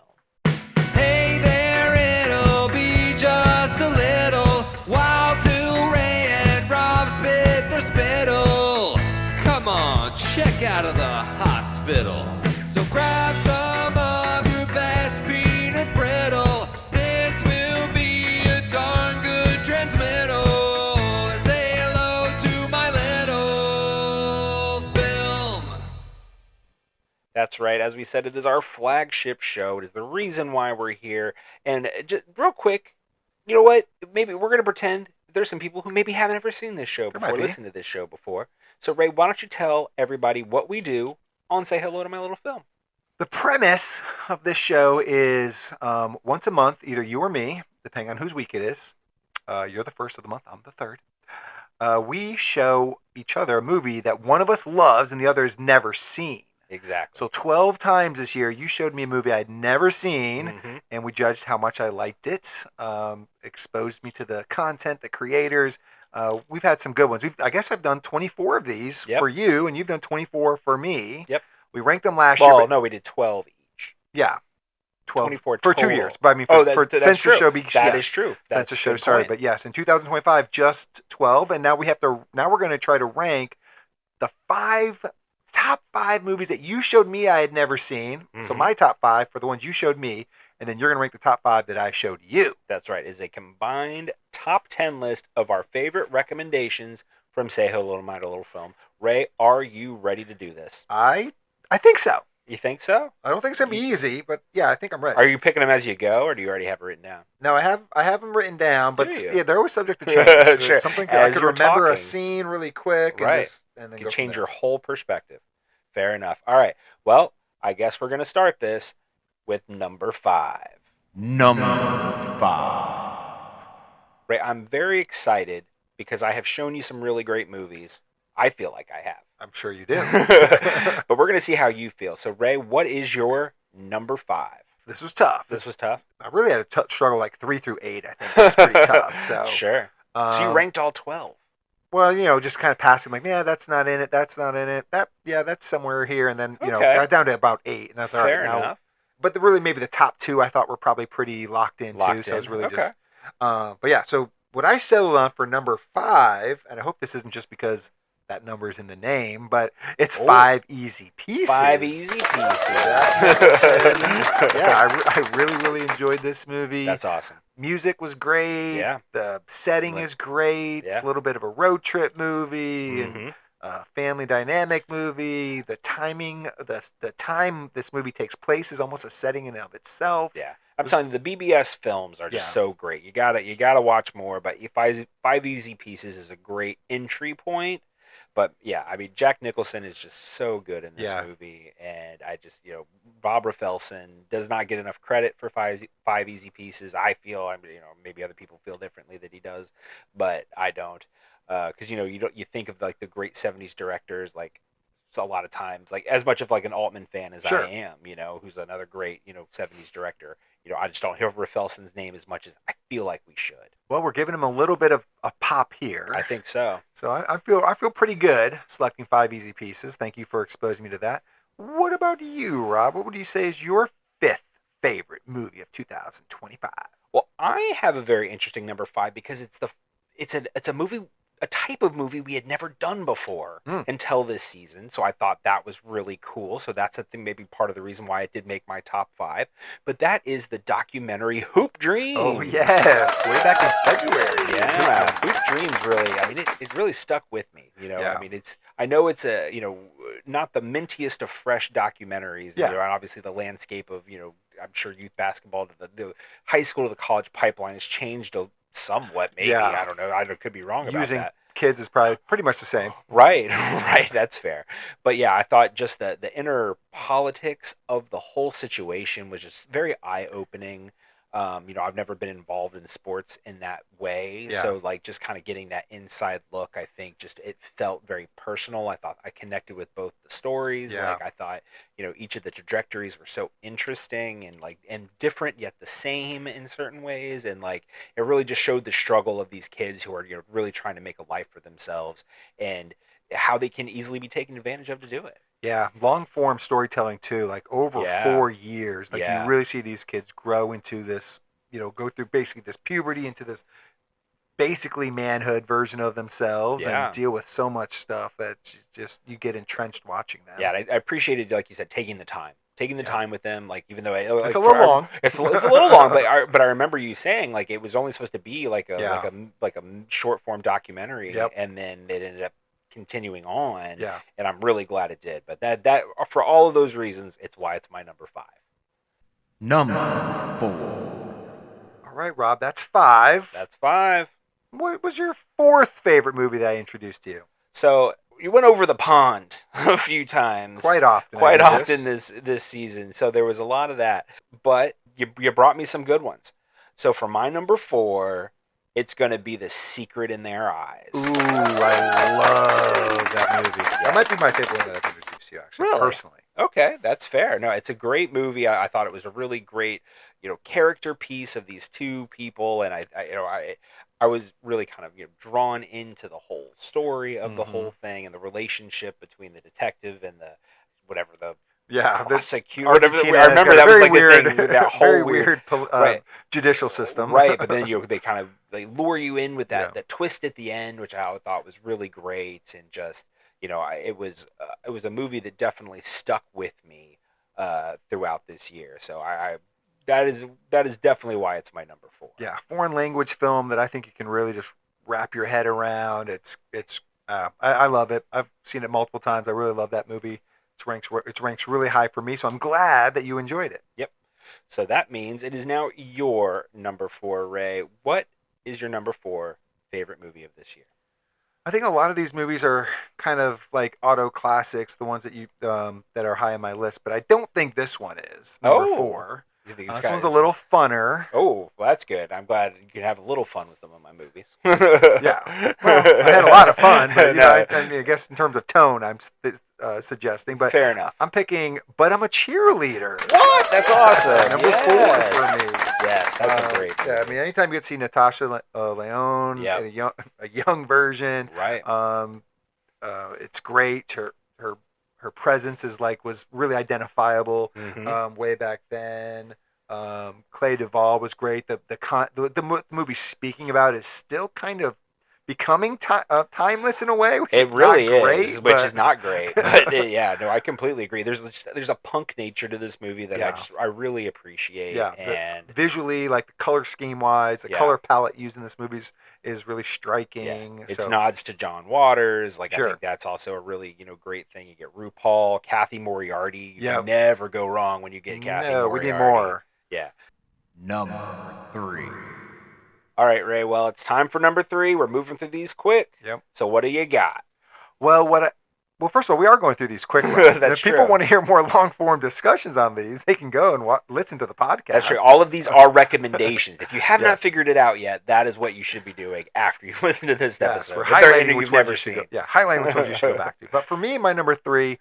Hey there, it'll be just a little while till Ray and Rob spit their spittle. Come on, check out of the hospital. So grab some of your best peanut brittle. This will be a darn good transmittal. And say hello to my little film. That's right. As we said, it is our flagship show. It is the reason why we're here. And just real quick, you know what? Maybe we're going to pretend there's some people who maybe haven't ever seen this show before, listened to this show before. So, Ray, why don't you tell everybody what we do on Say Hello to My Little Film? The premise of this show is once a month, either you or me, depending on whose week it is. You're the first of the month. I'm the third. We show each other a movie that one of us loves and the other has never seen. Exactly. So 12 times this year, you showed me a movie I'd never seen, and we judged how much I liked it, exposed me to the content, the creators. We've had some good ones. I guess I've done 24 of these for you, and you've done 24 for me. Yep. We ranked them last year. Well, no, we did 12 each. Yeah. 12 24 for total. 2 years. But I mean, since the show began. That is true. Since the show started. But yes, in 2025, just 12. And now we're going to try to rank the top 5 movies that you showed me I had never seen. So my top 5 for the ones you showed me, and then you're going to rank the top 5 that I showed you. That's right. It's a combined top 10 list of our favorite recommendations from Say Hello to My Little Film. Ray, are you ready to do this? I think so. You think so? I don't think it's going to be easy, but yeah, I think I'm ready. Are you picking them as you go, or do you already have it written down? No, I have them written down, but yeah, they're always subject to change. Sure. Something As I could you're remember talking. a scene really quick, Right. and then You go can change from your whole perspective. Fair enough. All right. Well, I guess we're going to start this with number 5. Number 5. Ray, I'm very excited because I have shown you some really great movies. I feel like I have. I'm sure you do. But we're going to see how you feel. So, Ray, what is your number 5? This was tough. This was tough? I really had to struggle like 3 through 8. I think it was pretty tough. So Sure. So you ranked all 12. Well, just kind of passing, like, yeah, that's not in it. That's not in it. That's somewhere here, and then got down to about 8, and that's all Fair right. enough. But really, maybe the top 2 I thought were probably pretty locked in too. So it was really just. But yeah, so what I settled on for number 5, and I hope this isn't just because that number is in the name, but it's 5 Easy Pieces. 5 Easy Pieces. Yeah, I really, really enjoyed this movie. That's awesome. Music was great. Yeah. The setting is great. Yeah. It's a little bit of a road trip movie and family dynamic movie. The timing, the time this movie takes place is almost a setting in and of itself. Yeah. I'm telling you, the BBS films are just so great. You gotta watch more, but 5 Easy Pieces is a great entry point. But yeah, I mean, Jack Nicholson is just so good in this movie, and I just, Bob Rafelson does not get enough credit for 5 Easy Pieces. I feel, maybe other people feel differently that he does, but I don't, because you think of like the great '70s directors, like a lot of times, like as much of like an Altman fan as I am, who's another great '70s director. I just don't hear Rafelson's name as much as I feel like we should. Well, we're giving him a little bit of a pop here. I think so. So I feel pretty good selecting 5 Easy Pieces. Thank you for exposing me to that. What about you, Rob? What would you say is your 5th favorite movie of 2025? Well, I have a very interesting number 5 because it's a movie, a type of movie we had never done before until this season. So I thought that was really cool. So that's I think maybe part of the reason why it did make my top 5. But that is the documentary Hoop Dreams. Oh yes, way back in February. Yeah, Hoop Dreams really. I mean, it really stuck with me. Yeah. I mean, I know it's a not the mintiest of fresh documentaries. Yeah. And obviously the landscape of I'm sure youth basketball to the high school to the college pipeline has changed somewhat. Maybe I don't know. I could be wrong about Using that. kids is probably pretty much the same. Right, right. That's fair. But yeah, I thought just the inner politics of the whole situation was just very eye opening. I've never been involved in sports in that way. Yeah. So like just kind of getting that inside look, I think it felt very personal. I thought I connected with both the stories. Yeah. Like I thought, each of the trajectories were so interesting and different yet the same in certain ways. And like it really just showed the struggle of these kids who are really trying to make a life for themselves and how they can easily be taken advantage of to do it. Yeah, long form storytelling too, like over 4 years. Like you really see these kids grow into this, go through basically this puberty into this basically manhood version of themselves and deal with so much stuff that just you get entrenched watching them. Yeah, I appreciated, like you said, taking the time with them. Like even though it's a little long, it's a little long, but I remember you saying like it was only supposed to be like a short form documentary, and then it ended up continuing on. Yeah. And I'm really glad it did. But that for all of those reasons, it's why it's my number 5. Number 4. All right, Rob, that's 5. That's 5. What was your 4th favorite movie that I introduced to you? So you went over the pond a few times. Quite often this season. So there was a lot of that. But you brought me some good ones. So for my number 4, it's going to be The Secret in Their Eyes. Ooh, I love that movie. Yeah. That might be my favorite one that I've introduced to you, actually, personally. Okay, that's fair. No, it's a great movie. I thought it was a really great, character piece of these two people, and I was really kind of drawn into the whole story of the whole thing and the relationship between the detective and the prosecutor. I remember that was like weird, the thing, that whole very weird judicial system, right? But then they lure you in with that twist at the end, which I thought was really great, and just it was a movie that definitely stuck with me throughout this year. So that is definitely why it's my number 4. Yeah, foreign language film that I think you can really just wrap your head around. I love it. I've seen it multiple times. I really love that movie. It ranks really high for me, so I'm glad that you enjoyed it. Yep. So that means it is now your number 4, Ray. What is your number 4 favorite movie of this year? I think a lot of these movies are kind of like auto classics, the ones that that are high on my list, but I don't think this one is number 4. This one's a little funner. Oh, well, that's good. I'm glad you can have a little fun with some of my movies. Yeah. Well, I had a lot of fun, but I guess in terms of tone, I'm suggesting. But fair enough. I'm picking But I'm a Cheerleader. What? That's awesome. Number 4 for me. Yes, that's a great movie. Yeah, I mean, anytime you get to see Natasha Lyonne in a young version, right? It's great. Her presence was really identifiable way back then. Clay Duvall was great. The movie speaking about is still kind of becoming timeless in a way, which is really not great, is, which is not great. But I completely agree. There's a punk nature to this movie that I really appreciate. Yeah, and visually, like the color scheme wise, the color palette used in this movie is really striking. Yeah. It's nods to John Waters. I think that's also a really great thing. You get RuPaul, Kathy Moriarty. You can never go wrong when you get Kathy Moriarty. We need more. Yeah. Number 3. All right, Ray. Well, it's time for number 3. We're moving through these quick. Yep. So what do you got? Well, first of all, we are going through these quick. And if people want to hear more long-form discussions on these, they can go and listen to the podcast. That's true. All of these are recommendations. If you have not figured it out yet, that is what you should be doing after you listen to this episode. We're highlighting which ones you should go. Yeah, highlighting which ones you should go back to. But for me, my number 3,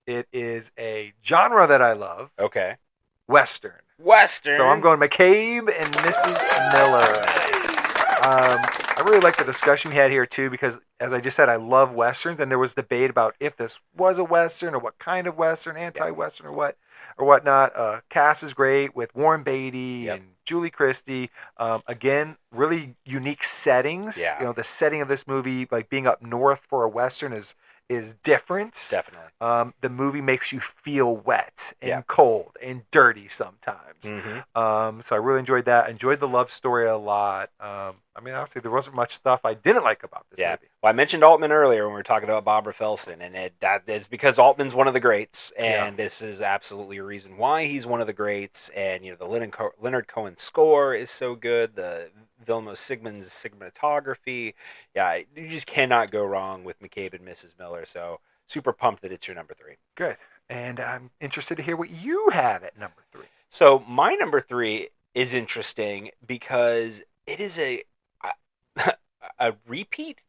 it is a genre that I love. Okay. Western. So I'm going McCabe and Mrs. Miller. Nice. I really like the discussion we had here too, because as I just said, I love westerns, and there was debate about if this was a western or what kind of western, anti-western or whatnot. Cast is great with Warren Beatty and Julie Christie. Again, really unique settings. Yeah. You know, the setting of this movie, like being up north for a western, is different. Definitely. The movie makes you feel wet and Yeah. cold and dirty sometimes. Mm-hmm. So I really enjoyed that. Enjoyed the love story a lot. I mean, obviously, there wasn't much stuff I didn't like about this movie. Well, I mentioned Altman earlier when we were talking about Bob Rafelson, and it's because Altman's one of the greats, and this is absolutely a reason why he's one of the greats. And you know, the Leonard Cohen score is so good. The Vilmos Zsigmond's cinematography, you just cannot go wrong with McCabe and Mrs. Miller. So super pumped that it's your number 3. Good. And I'm interested to hear what you have at number 3. So my number 3 is interesting because it is a repeat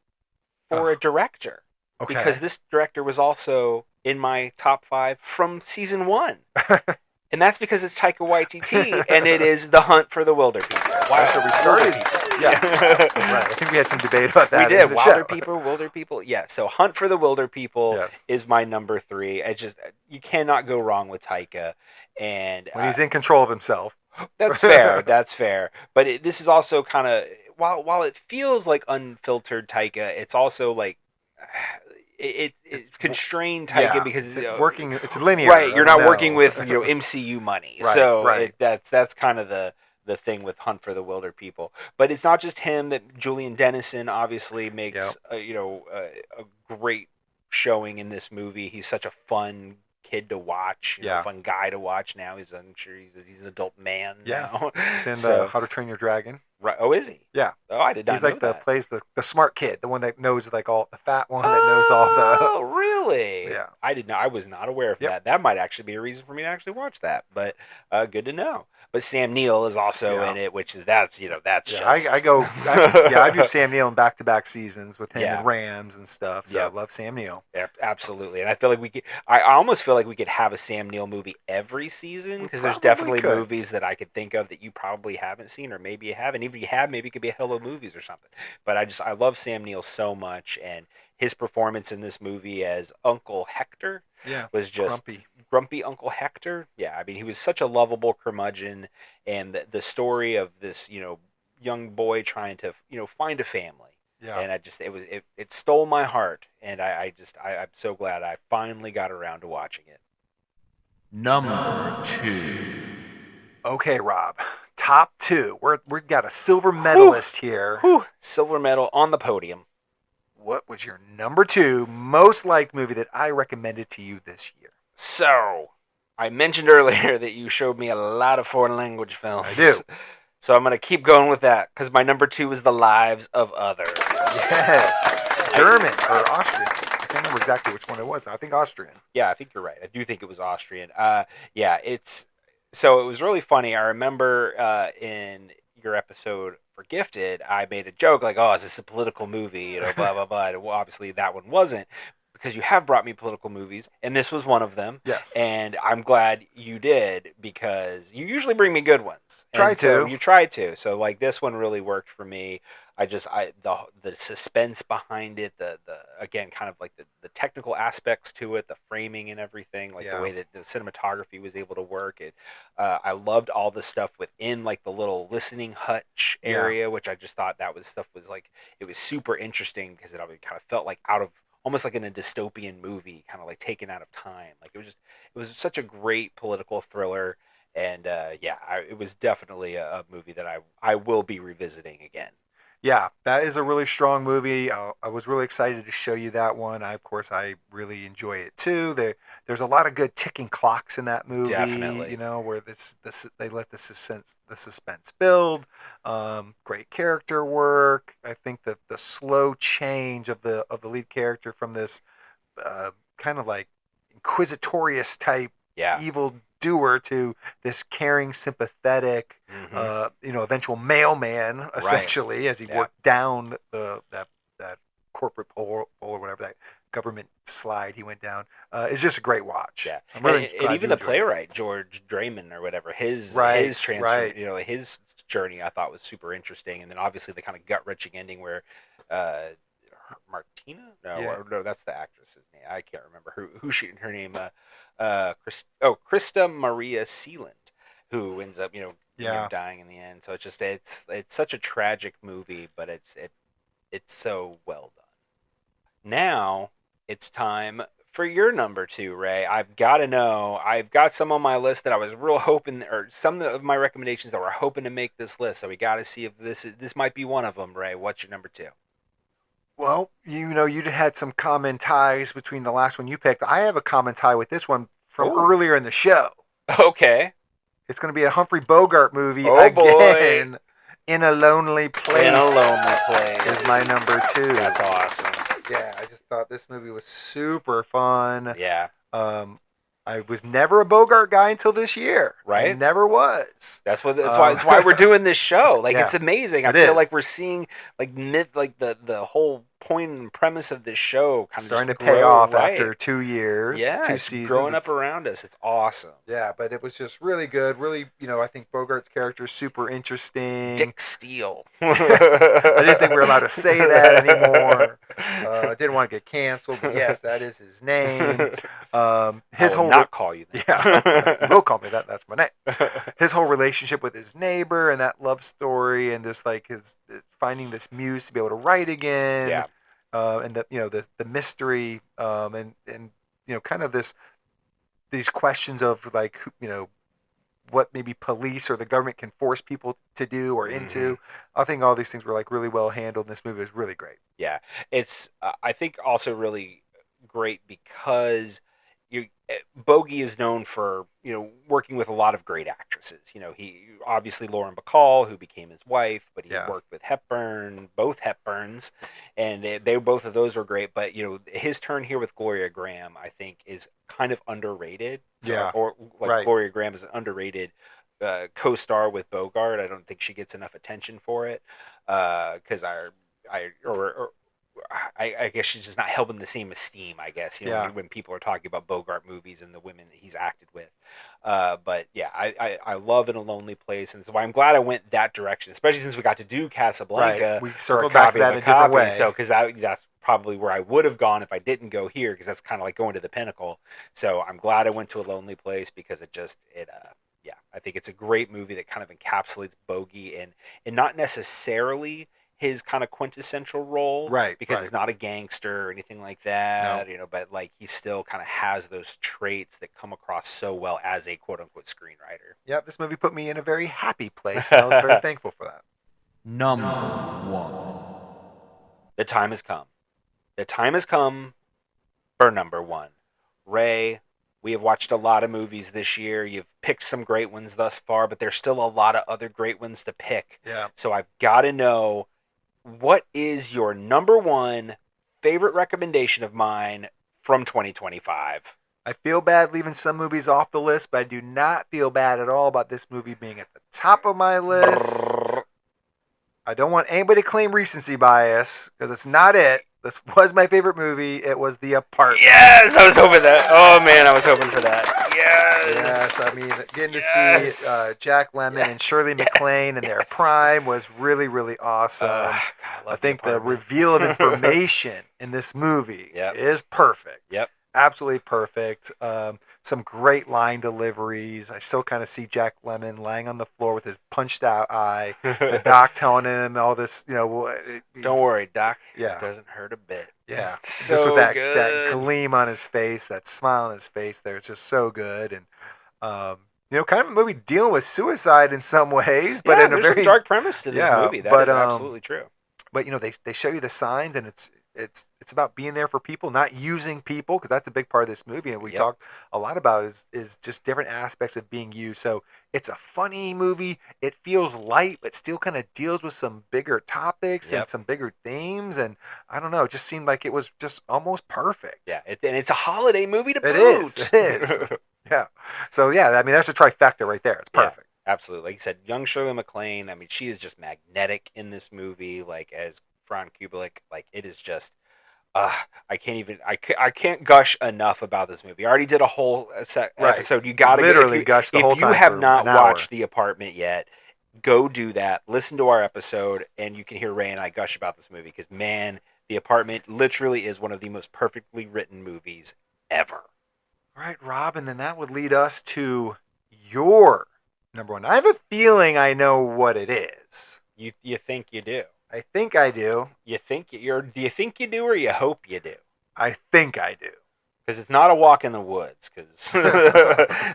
for a director. Okay. Because this director was also in my top 5 from season 1. And that's because it's Taika Waititi, and it is The Hunt for the Wilder People. That's where we started. Yeah. Right. I think we had some debate about that. We did. Wilder People. Yeah. So Hunt for the Wilder People is my number 3. You cannot go wrong with Taika. And when he's in control of himself. That's fair. That's fair. But this is also kind of, while it feels like unfiltered Taika, it's also like it's constrained Taika because it's linear. Right, you're not working with MCU money. Right, so right. That's kind of the thing with Hunt for the Wilder People. But it's not just him. That Julian Dennison obviously makes a great showing in this movie. He's such a fun kid to watch, fun guy to watch. Now I'm sure he's an adult man. Now. He's in How to Train Your Dragon. Right. Oh, is he? Yeah. Oh, I did not. He's know like that. plays the smart kid, the one that knows like all the fat one that knows all the. Oh, really? Yeah. I did not. I was not aware of that. That might actually be a reason for me to actually watch that. But good to know. But Sam Neill is also in it, which is that's just. I do Sam Neill in back-to-back seasons with him and Rams and stuff. So I love Sam Neill. Yeah, absolutely. And I feel like we could. I almost feel like we could have a Sam Neill movie every season because there's definitely movies that I could think of that you probably haven't seen or maybe you haven't. Even if you have, maybe it could be a Hello Movies or something. But I love Sam Neill so much, and his performance in this movie as Uncle Hector was just grumpy Uncle Hector. Yeah, I mean he was such a lovable curmudgeon, and the story of this young boy trying to find a family. Yeah. And it stole my heart, and I'm so glad I finally got around to watching it. Number 2. Okay, Rob. Top 2. We've got a silver medalist here. Silver medal on the podium. What was your number 2 most liked movie that I recommended to you this year? So, I mentioned earlier that you showed me a lot of foreign language films. I do. So I'm going to keep going with that because my number 2 is The Lives of Others. Yes. German or Austrian. I can't remember exactly which one it was. I think Austrian. Yeah, I think you're right. I do think it was Austrian. So it was really funny. I remember in your episode for Gifted, I made a joke like, "Oh, is this a political movie?" Blah blah blah. Well, obviously that one wasn't because you have brought me political movies, and this was one of them. Yes. And I'm glad you did because you usually bring me good ones. You try to. So like this one really worked for me. The suspense behind it, the again kind of like the technical aspects to it, the framing and everything, like the way that the cinematography was able to work. I loved all the stuff within like the little listening hutch area, which I just thought was like it was super interesting because it kind of felt like out of almost like in a dystopian movie, kind of like taken out of time. Like it was such a great political thriller, and it was definitely a movie that I will be revisiting again. Yeah, that is a really strong movie. I was really excited to show you that one. Of course, I really enjoy it too. There's a lot of good ticking clocks in that movie. Definitely. Where they let the suspense build. Great character work. I think that the slow change of the lead character from this kind of like inquisitorious type evil doer to this caring, sympathetic, eventual mailman, essentially, as he worked down that corporate pole or whatever, that government slide he went down. It's just a great watch. Yeah, I'm really and even the playwright George Draymond or whatever, his journey I thought was super interesting, and then obviously the kind of gut-wrenching ending where Martina? No, that's the actress's name. I can't remember her name. Krista Maria Sealand, who ends up dying in the end. So it's such a tragic movie, but it's so well done. Now it's time for your number 2, Ray. I've got to know. I've got some on my list that I was real hoping, or some of my recommendations that were hoping to make this list. So we got to see if this might be one of them, Ray. What's your number 2? Well, you had some common ties between the last one you picked. I have a common tie with this one from earlier in the show. Okay. It's going to be a Humphrey Bogart movie again. Boy. In a Lonely Place. In a Lonely Place is my number 2. That's awesome. Yeah, I just thought this movie was super fun. Yeah. I was never a Bogart guy until this year. Right? I never was. That's why we're doing this show. Like, it's amazing. I feel like we're seeing the whole point and premise of this show kind of starting to pay off after 2 years. Yeah, 2 seasons. Growing up around us. It's awesome. Yeah, but it was just really good. Really, I think Bogart's character is super interesting. Dick Steele. I didn't think we were allowed to say that anymore. I didn't want to get canceled, but yes, that is his name. His whole not call you that. Yeah, you will call me that. That's my name. His whole relationship with his neighbor and that love story, and this his finding this muse to be able to write again. Yeah. And the mystery, and kind of these questions of what maybe police or the government can force people to do or into. I think all these things were really well handled. And this movie was really great. Yeah, it's I think also really great because Bogey is known for working with a lot of great actresses. He obviously Lauren Bacall, who became his wife, but he worked with both Hepburns, and they both of those were great. But his turn here with Gloria Graham, I think, is kind of underrated. So, Gloria Graham is an underrated co-star with Bogart. I don't think she gets enough attention for it because I guess she's just not held in the same esteem, I guess, when people are talking about Bogart movies and the women that he's acted with. But yeah, I love In a Lonely Place, and so I'm glad I went that direction, especially since we got to do Casablanca. Right. We circled back to that in a different way. So, because that's probably where I would have gone if I didn't go here, because that's kind of like going to the pinnacle. So I'm glad I went to A Lonely Place because I think it's a great movie that kind of encapsulates Bogey and not necessarily his kind of quintessential role, right? Because he's not a gangster or anything like that, but he still kind of has those traits that come across so well as a quote unquote screenwriter. Yep, this movie put me in a very happy place, and I was very thankful for that. Number 1. The time has come. The time has come for number 1. Ray, we have watched a lot of movies this year. You've picked some great ones thus far, but there's still a lot of other great ones to pick. Yeah. So I've got to know, what is your number 1 favorite recommendation of mine from 2025? I feel bad leaving some movies off the list, but I do not feel bad at all about this movie being at the top of my list. I don't want anybody to claim recency bias, because it's not it. This was my favorite movie. It was The Apartment. Yes, I was hoping that. Oh, man, I was hoping for that. Yes. I mean, getting to see Jack Lemmon and Shirley MacLaine in their prime was really, really awesome. God, I think the reveal of information in this movie is perfect. Yep. Absolutely perfect. Some great line deliveries. I still kind of see Jack Lemmon lying on the floor with his punched out eye. The doc telling him all this, Don't worry, Doc. Yeah. It doesn't hurt a bit. Yeah. So just with that good. gleam on his face, that smile on his face there. It's just so good. And, kind of a movie dealing with suicide in some ways, but in a very some dark premise to this movie. That is absolutely true. But, they show you the signs, and it's about being there for people, not using people, because that's a big part of this movie, and we talked a lot about is just different aspects of being used. So it's a funny movie. It feels light, but still kind of deals with some bigger topics and some bigger themes. And I don't know, it just seemed like it was just almost perfect. Yeah, and it's a holiday movie to boot. It is. Yeah. So I mean, that's a trifecta right there. It's perfect. Yeah, absolutely. Like you said, young Shirley MacLaine. I mean, she is just magnetic in this movie. Like as Fran Kubelik, like it is just. I can't gush enough about this movie. I already did a whole episode. You got to literally gush the whole time. If you have not watched The Apartment yet, go do that. Listen to our episode, and you can hear Ray and I gush about this movie because, man, The Apartment literally is one of the most perfectly written movies ever. All right, Rob, and then that would lead us to your number one. I have a feeling I know what it is. You think you do? I think I do. You think you're? Do you think you do, or you hope you do? I think I do. Because it's not a walk in the woods. Because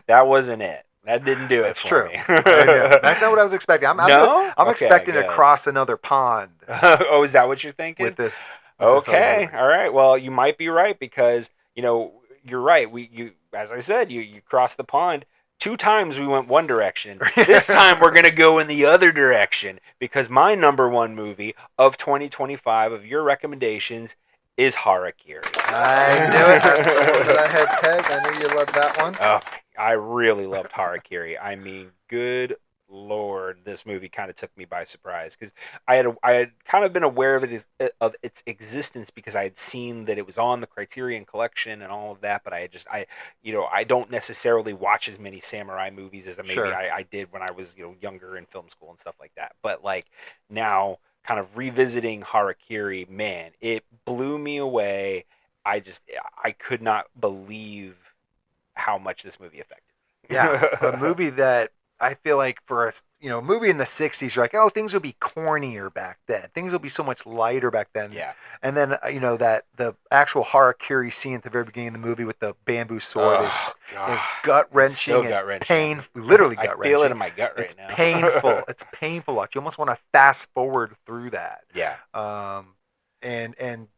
that wasn't it. That didn't do it. That's for true. me. That's not what I was expecting. I'm Okay, expecting good. to cross another pond Oh, is that what you're thinking? with this. Okay, all right. Well, you might be right because you're right. You as I said, you crossed the pond. 2 times we went one direction. This time we're gonna go in the other direction because my number one movie of 2025 of your recommendations is Harakiri. I knew it. That's the one that I had pegged. I knew you loved that one. Oh, I really loved Harakiri. I mean, good Lord, this movie kind of took me by surprise because I had kind of been aware of its existence because I had seen that it was on the Criterion Collection and all of that, but I don't necessarily watch as many samurai movies as maybe Sure. I did when I was younger in film school and stuff like that. But like now, kind of revisiting Harakiri, man, it blew me away. I could not believe how much this movie affected me. Yeah, a movie that I feel like for a movie in the 60s, you're like, oh, things will be cornier back then. Things will be so much lighter back then. Yeah. And then, that the actual Harakiri scene at the very beginning of the movie with the bamboo sword is gut-wrenching and painful, literally gut-wrenching. I feel it in my gut right now. Painful. It's painful. Like, you almost want to fast forward through that. Yeah. And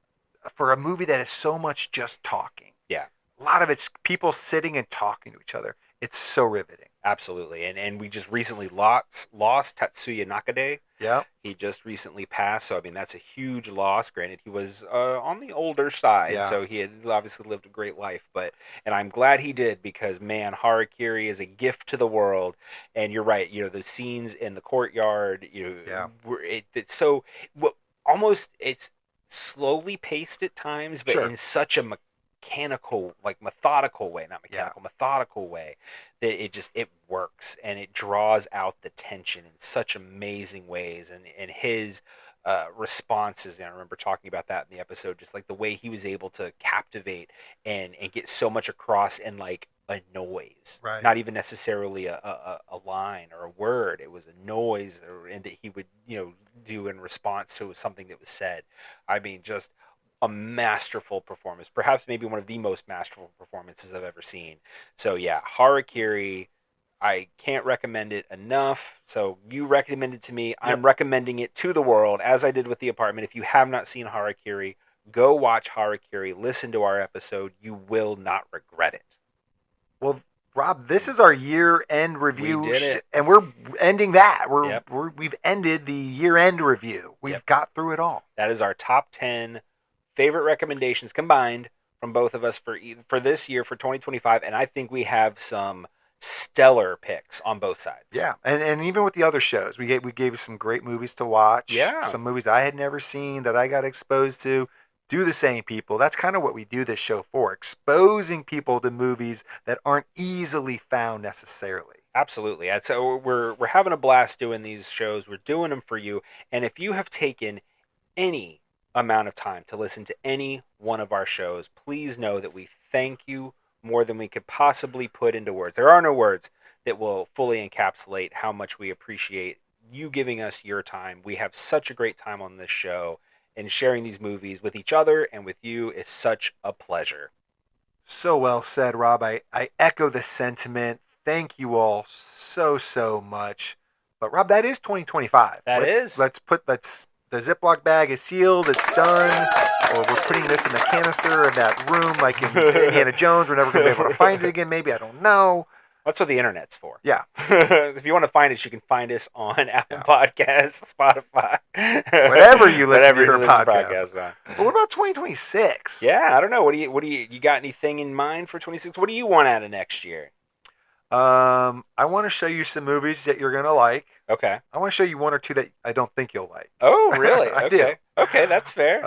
for a movie that is so much just talking. Yeah. A lot of it's people sitting and talking to each other. It's so riveting. Absolutely. And we just recently lost Tatsuya Nakade. Yeah. He just recently passed, so I mean that's a huge loss. Granted, he was on the older side, so he had obviously lived a great life. And I'm glad he did because man, Harakiri is a gift to the world. And you're right, the scenes in the courtyard, it's so almost it's slowly paced at times, but in such a methodical way, methodical way that it works and it draws out the tension in such amazing ways. And his responses, and I remember talking about that in the episode, just like the way he was able to captivate and get so much across in like a noise, right? Not even necessarily a line or a word. It was a noise, and that he would do in response to something that was said. I mean, just a masterful performance, perhaps maybe one of the most masterful performances I've ever seen. So yeah, Harakiri, I can't recommend it enough. So you recommend it to me. Yep. I'm recommending it to the world, as I did with The Apartment. If you have not seen Harakiri, go watch Harakiri. Listen to our episode. You will not regret it. Well, Rob, this is our year-end review, We did it. And we're ending that. Yep. We've ended the year-end review. We've got through it all. That is our top 10 favorite recommendations combined from both of us for this year, for 2025, and I think we have some stellar picks on both sides. Yeah, and even with the other shows, we gave you some great movies to watch. Yeah, some movies I had never seen that I got exposed to. Do the same, people. That's kind of what we do this show for, exposing people to movies that aren't easily found necessarily. Absolutely. So we're having a blast doing these shows. We're doing them for you, and if you have taken any amount of time to listen to any one of our shows, please know that we thank you more than we could possibly put into words. There are no words that will fully encapsulate how much we appreciate you giving us your time. We have such a great time on this show, and sharing these movies with each other and with you is such a pleasure. So well said, Rob. I echo the sentiment. Thank you all so much. But Rob, that is 2025. The Ziploc bag is sealed. It's done. Or we're putting this in the canister of that room like in Indiana Jones. We're never going to be able to find it again. Maybe. I don't know. That's what the internet's for. Yeah. If you want to find us, you can find us on Apple Podcasts, Spotify. Whatever you listen to your podcast on. But what about 2026? Yeah, I don't know. What do you got anything in mind for 2026? What do you want out of next year? I want to show you some movies that you're going to like. Okay. I want to show you one or two that I don't think you'll like. Oh, really? I Okay. do. Okay, that's fair.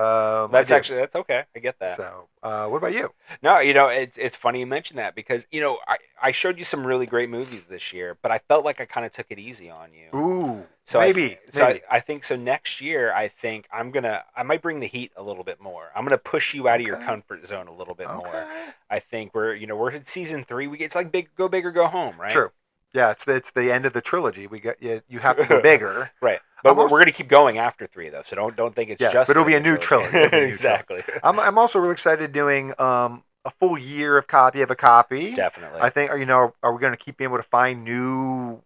That's okay. I get that. So, what about you? No, it's funny you mentioned that because I showed you some really great movies this year, but I felt like I kind of took it easy on you. Ooh, So maybe. I think so. Next year, I think I might bring the heat a little bit more. I'm gonna push you out of your comfort zone a little bit more. I think we're in season 3. It's like go big or go home, right? True. Yeah, it's the end of the trilogy. We got you have to go bigger, right? But we're going to keep going after 3 though, so don't think it's just. But it'll be a new trilogy. Exactly. I'm also really excited doing a full year of copy of a copy. Definitely. I think are we going to keep being able to find new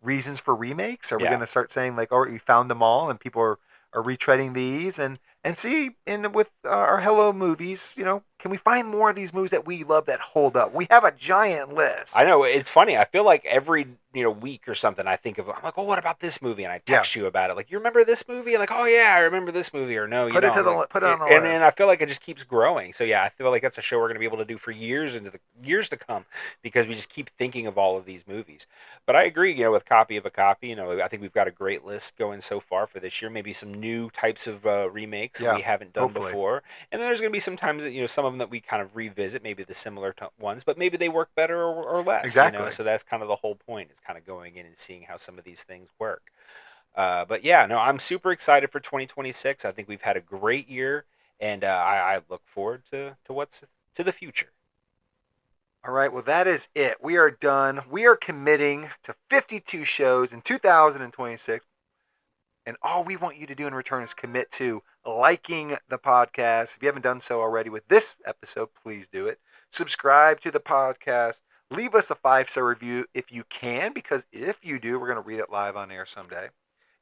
reasons for remakes? Are we going to start saying like, oh, we found them all, and people are retreading these and see with our Hello movies, can we find more of these movies that we love that hold up? We have a giant list. I know, it's funny. I feel like every week or something I'm like, oh, what about this movie? And I text you about it. Like, you remember this movie? Like, oh yeah, I remember this movie. Or no, put it on the list. And I feel like it just keeps growing. So yeah, I feel like that's a show we're going to be able to do for years into the years to come because we just keep thinking of all of these movies. But I agree, with copy of a copy. I think we've got a great list going so far for this year. Maybe some new types of remakes that we haven't done before. And then there's going to be some times that some of them that we kind of revisit, maybe the similar ones, but maybe they work better or less. Exactly. So that's kind of the whole point. Is kind of going in and seeing how some of these things work. But yeah, no, I'm super excited for 2026. I think we've had a great year, and I look forward to what's to the future. All right, well, that is it. We are done. We are committing to 52 shows in 2026. And all we want you to do in return is commit to liking the podcast. If you haven't done so already with this episode, please do it. Subscribe to the podcast. Leave us a 5-star review if you can, because if you do, we're going to read it live on air someday.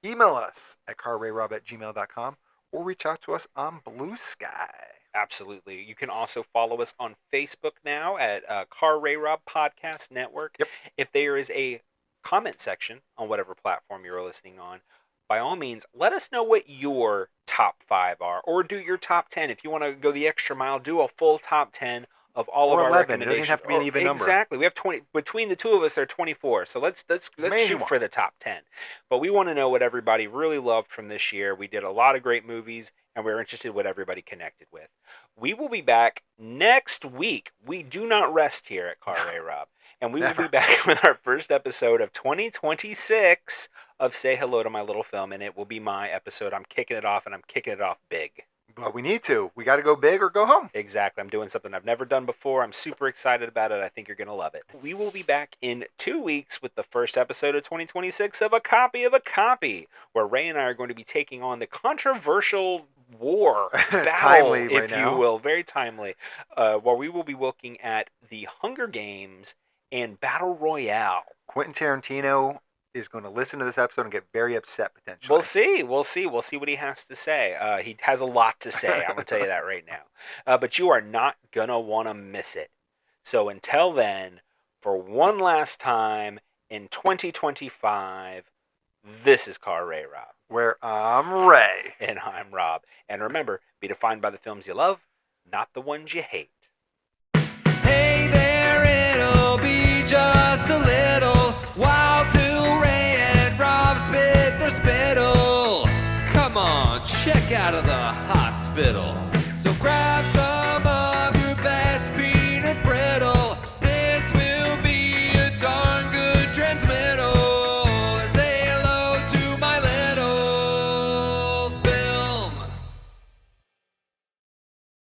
Email us at carrayrob@gmail.com or reach out to us on Blue Sky. Absolutely. You can also follow us on Facebook now at CAR RAYROB Podcast Network. Yep. If there is a comment section on whatever platform you're listening on, by all means, let us know what your top 5 are, or do your top 10. If you want to go the extra mile, do a full top 10 of all of our 11. recommendations. It doesn't have to be an even number. Exactly. We have 20 between the two of us. There are 24. So let's shoot for the top 10. But we want to know what everybody really loved from this year. We did a lot of great movies, and we're interested in what everybody connected with. We will be back next week. We do not rest here at CAR RAYROB. And we will be back with our first episode of 2026 of Say Hello to My Little Film, and it will be my episode. I'm kicking it off, and I'm kicking it off big. But we need to. We got to go big or go home. Exactly. I'm doing something I've never done before. I'm super excited about it. I think you're going to love it. We will be back in 2 weeks with the first episode of 2026 of A Copy of a Copy, where Ray and I are going to be taking on the controversial war battle, if you will, very timely, where we will be looking at the Hunger Games and Battle Royale. Quentin Tarantino is going to listen to this episode and get very upset potentially. We'll see what he has to say. He has a lot to say. I'm going to tell you that right now. But you are not going to want to miss it. So until then, for one last time in 2025, this is CAR RAYROB. Where I'm Ray. And I'm Rob. And remember, be defined by the films you love, not the ones you hate. Hey there, it'll be just a little while till Ray and Rob spit their spittle. Come on, check out of the hospital. So grab some